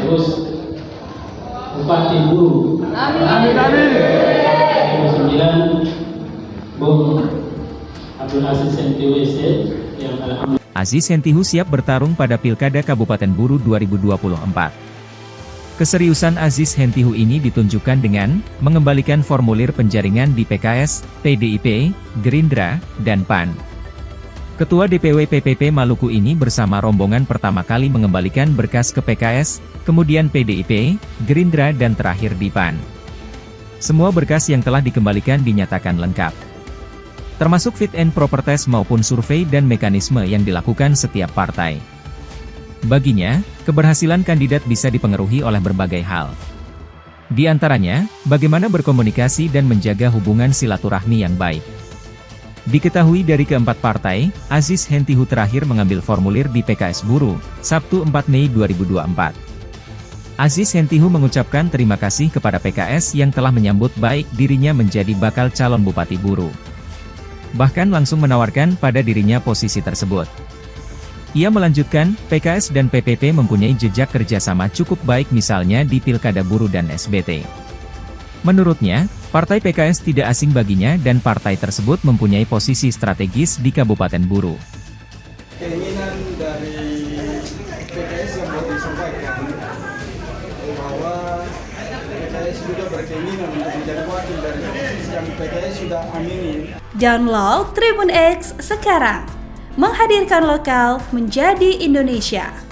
sekaligus Bupati Buru. Amin, amin. 2009 Bung Abdul Aziz Hentihu SC yang alhamdulillah Aziz Hentihu siap bertarung pada Pilkada Kabupaten Buru 2024. Keseriusan Aziz Hentihu ini ditunjukkan dengan mengembalikan formulir penjaringan di PKS, PDIP, Gerindra, dan PAN. Ketua DPW PPP Maluku ini bersama rombongan pertama kali mengembalikan berkas ke PKS, kemudian PDIP, Gerindra dan terakhir di PAN. Semua berkas yang telah dikembalikan dinyatakan lengkap, termasuk fit and proper test maupun survei dan mekanisme yang dilakukan setiap partai. Baginya, keberhasilan kandidat bisa dipengaruhi oleh berbagai hal. Di antaranya, bagaimana berkomunikasi dan menjaga hubungan silaturahmi yang baik. Diketahui dari keempat partai, Aziz Hentihu terakhir mengambil formulir di PKS Buru, Sabtu 4 Mei 2024. Aziz Hentihu mengucapkan terima kasih kepada PKS yang telah menyambut baik dirinya menjadi bakal calon Bupati Buru. Bahkan langsung menawarkan pada dirinya posisi tersebut. Ia melanjutkan, PKS dan PPP mempunyai jejak kerjasama cukup baik misalnya di Pilkada Buru dan SBT. Menurutnya, Partai PKS tidak asing baginya dan partai tersebut mempunyai posisi strategis di Kabupaten Buru. Keinginan dari PKS yang mau disampaikan bahwa PKS juga berkeinginan untuk menjadi wakil dari posisi yang PKS sudah amini. Download Tribun X sekarang, menghadirkan lokal menjadi Indonesia.